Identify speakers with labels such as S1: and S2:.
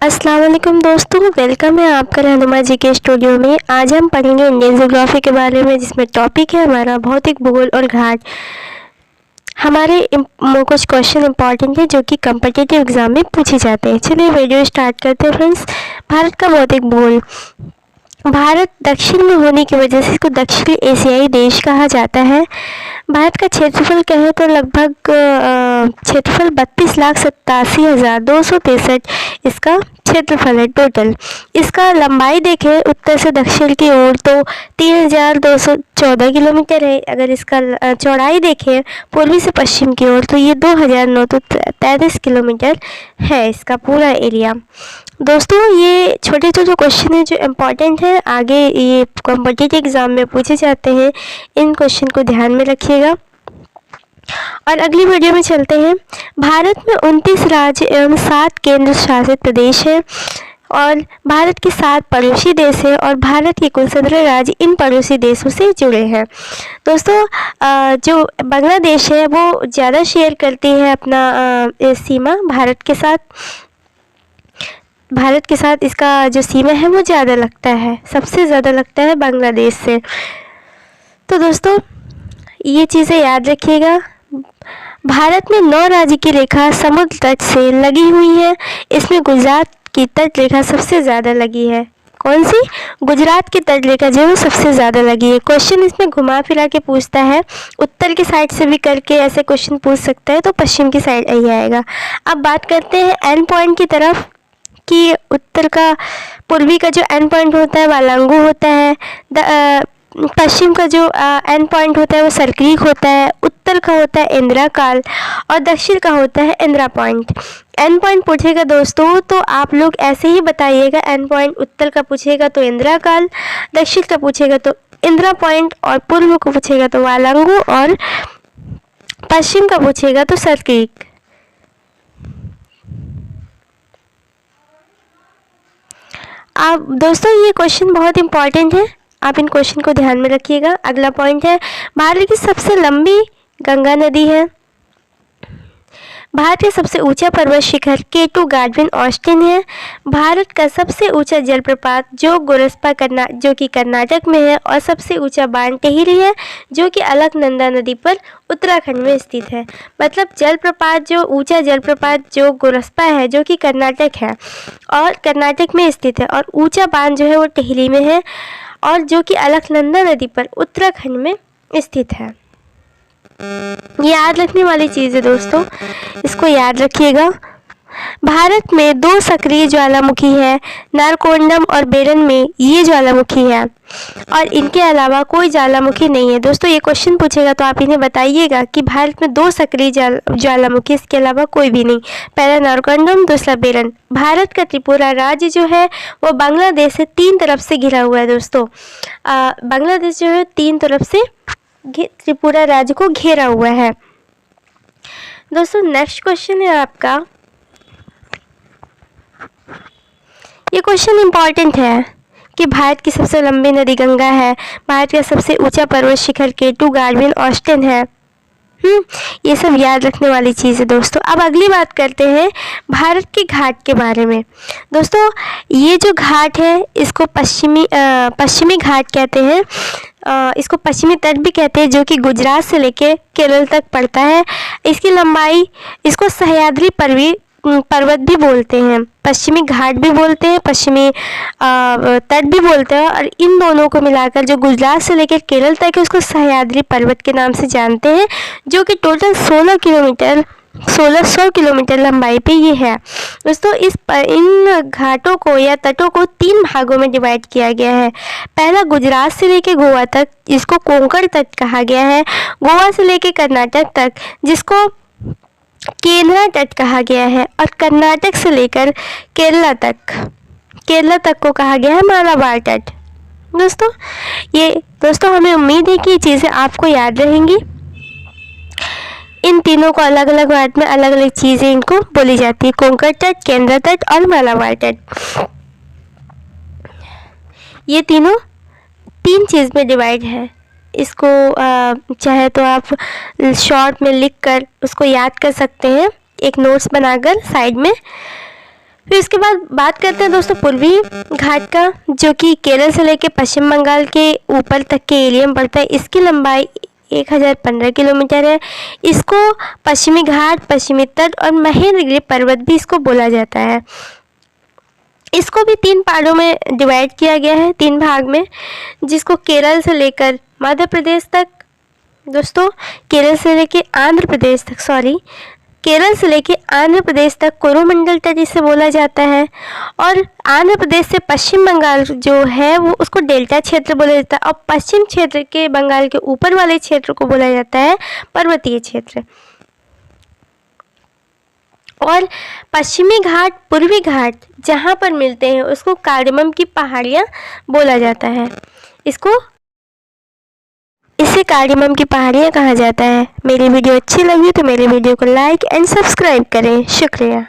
S1: अस्सलाम वालेकुम दोस्तों, वेलकम है आपका रहनुमा जी के स्टूडियो में। आज हम पढ़ेंगे इंडियन ज्योग्राफी के बारे में, जिसमें टॉपिक है हमारा भौतिक भूगोल और घाट। हमारे कुछ क्वेश्चन इंपॉर्टेंट है जो कि कॉम्पिटिटिव एग्जाम में पूछे जाते हैं। चलिए वीडियो स्टार्ट करते हैं फ्रेंड्स। भारत का भौतिक भूगोल। भारत दक्षिण में होने की वजह से इसको दक्षिण एशियाई देश कहा जाता है। भारत का क्षेत्रफल कहें तो लगभग क्षेत्रफल 32,87,263 इसका क्षेत्रफल है टोटल। इसका लंबाई देखें उत्तर से दक्षिण की ओर तो 3,214 किलोमीटर है। अगर इसका चौड़ाई देखें पूर्वी से पश्चिम की ओर तो ये 2,933 किलोमीटर है इसका पूरा एरिया। दोस्तों ये छोटे छोटे क्वेश्चन हैं जो इम्पोर्टेंट है, आगे ये कॉम्पिटिटिव एग्ज़ाम में पूछे जाते हैं। इन क्वेश्चन को ध्यान में रखिएगा। और अगली वीडियो में चलते हैं। भारत में 29 राज्य एवं 7 केंद्र शासित प्रदेश हैं और भारत के 7 पड़ोसी देश हैं और भारत के कुल 17 राज्य इन पड़ोसी देशों से जुड़े हैं। दोस्तों जो बांग्लादेश है वो ज़्यादा शेयर करती है अपना सीमा भारत के साथ। इसका जो सीमा है वो ज़्यादा लगता है, सबसे ज़्यादा लगता है बांग्लादेश से। तो दोस्तों ये चीज़ें याद रखिएगा। भारत में 9 राज्य की रेखा समुद्र तट से लगी हुई है। इसमें गुजरात की तट रेखा सबसे ज़्यादा लगी है। कौन सी? गुजरात की तट रेखा जो है सबसे ज़्यादा लगी है। क्वेश्चन इसमें घुमा फिरा के पूछता है, उत्तर की साइड से भी करके ऐसे क्वेश्चन पूछ सकता है, तो पश्चिम की साइड यही आएगा। अब बात करते हैं एंड पॉइंट की तरफ कि उत्तर का पूर्वी का जो एंड पॉइंट होता है वालांगू होता है, पश्चिम का जो एंड पॉइंट होता है वो सरक्रीक होता है, उत्तर का होता है इंदिरा काल और दक्षिण का होता है इंदिरा पॉइंट। एंड पॉइंट पूछेगा दोस्तों तो आप लोग ऐसे ही बताइएगा। एंड पॉइंट उत्तर का पूछेगा तो इंदिरा काल, दक्षिण का पूछेगा तो इंदिरा पॉइंट और पूर्व को पूछेगा तो वालांगू और पश्चिम का पूछेगा तो सरक्रीक। आप दोस्तों ये क्वेश्चन बहुत इंपॉर्टेंट है, आप इन क्वेश्चन को ध्यान में रखिएगा। अगला पॉइंट है भारत की सबसे लंबी गंगा नदी है। भारत का सबसे ऊंचा पर्वत शिखर K2 गार्डविन ऑस्टिन है। भारत का सबसे ऊंचा जलप्रपात जो कि कर्नाटक में है और सबसे ऊंचा बांध टिहरी है जो कि अलकनंदा नदी पर उत्तराखंड में स्थित है। मतलब जलप्रपात जो ऊंचा जलप्रपात जो गोरस्पा है जो कि कर्नाटक है और कर्नाटक में स्थित है, और ऊंचा बांध जो है वो टिहरी में है और जो कि अलकनंदा नदी पर उत्तराखंड में स्थित है। ये याद रखने वाली चीज़ है दोस्तों, इसको याद रखिएगा। भारत में 2 सक्रिय ज्वालामुखी है, नारकोंडम और बेरन में ये ज्वालामुखी है और इनके अलावा कोई ज्वालामुखी नहीं है। दोस्तों ये क्वेश्चन पूछेगा तो आप इन्हें बताइएगा कि भारत में 2 सक्रिय ज्वालामुखी, इसके अलावा कोई भी नहीं। पहला नारकोंडम, दूसरा बेरन। भारत का त्रिपुरा राज्य जो है वो बांग्लादेश से 3 तरफ से घिरा हुआ है। दोस्तों बांग्लादेश जो है 3 तरफ से त्रिपुरा राज्य को घेरा हुआ है। दोस्तों नेक्स्ट क्वेश्चन है आपका, ये क्वेश्चन इंपॉर्टेंट है कि भारत की सबसे लंबी नदी गंगा है। भारत का सबसे ऊंचा पर्वत शिखर K2 गार्डविन ऑस्टिन है। ये सब याद रखने वाली चीज़ है दोस्तों। अब अगली बात करते हैं भारत के घाट के बारे में। दोस्तों ये जो घाट है इसको पश्चिमी घाट कहते हैं। इसको पश्चिमी तट भी कहते हैं जो कि गुजरात से लेके केरल तक पड़ता है। इसकी लंबाई, इसको सह्याद्री पर्वत भी बोलते हैं, पश्चिमी घाट भी बोलते हैं, पश्चिमी तट भी बोलते हैं, और इन दोनों को मिलाकर जो गुजरात से लेकर केरल तक है उसको सह्याद्री पर्वत के नाम से जानते हैं, जो कि टोटल 1600 किलोमीटर लंबाई पे ये है। दोस्तों इन घाटों को या तटों को 3 भागों में डिवाइड किया गया है। पहला गुजरात से लेकर गोवा तक जिसको कोंकण तट कहा गया है, गोवा से लेकर कर्नाटक तक जिसको केरला तट कहा गया है, और कर्नाटक से लेकर केरला तक को कहा गया है मालाबार तट। दोस्तों हमें उम्मीद है कि ये चीज़ें आपको याद रहेंगी। इन तीनों को अलग अलग वर्ड में अलग अलग चीज़ें इनको बोली जाती है, कोंकण तट, केरला तट और मालाबार तट। ये तीनों 3 चीज़ में डिवाइड है। इसको चाहे तो आप शॉर्ट में लिख कर उसको याद कर सकते हैं, एक नोट्स बनाकर साइड में। फिर इसके बाद बात करते हैं दोस्तों पूर्वी घाट का, जो कि केरल से लेकर पश्चिम बंगाल के ऊपर तक के एरिया में पड़ता है। इसकी लंबाई 1015 किलोमीटर है। इसको पश्चिमी घाट, पश्चिमी तट और महेंद्रगिरी पर्वत भी इसको बोला जाता है। इसको भी 3 पार्टों में डिवाइड किया गया है, 3 भाग में, जिसको केरल से लेकर मध्य प्रदेश तक, दोस्तों केरल से लेकर आंध्र प्रदेश तक, केरल से लेकर आंध्र प्रदेश तक कोरोमंडल तट इसे बोला जाता है। और आंध्र प्रदेश से पश्चिम बंगाल जो है वो उसको डेल्टा क्षेत्र बोला जाता है, और पश्चिम क्षेत्र के बंगाल के ऊपर वाले क्षेत्र को बोला जाता है पर्वतीय क्षेत्र। और पश्चिमी घाट, पूर्वी घाट जहाँ पर मिलते हैं उसको कार्डमम की पहाड़ियाँ बोला जाता है। इसे कार्डमम की पहाड़ियाँ कहा जाता है। मेरी वीडियो अच्छी लगी तो मेरे वीडियो को लाइक एंड सब्सक्राइब करें। शुक्रिया।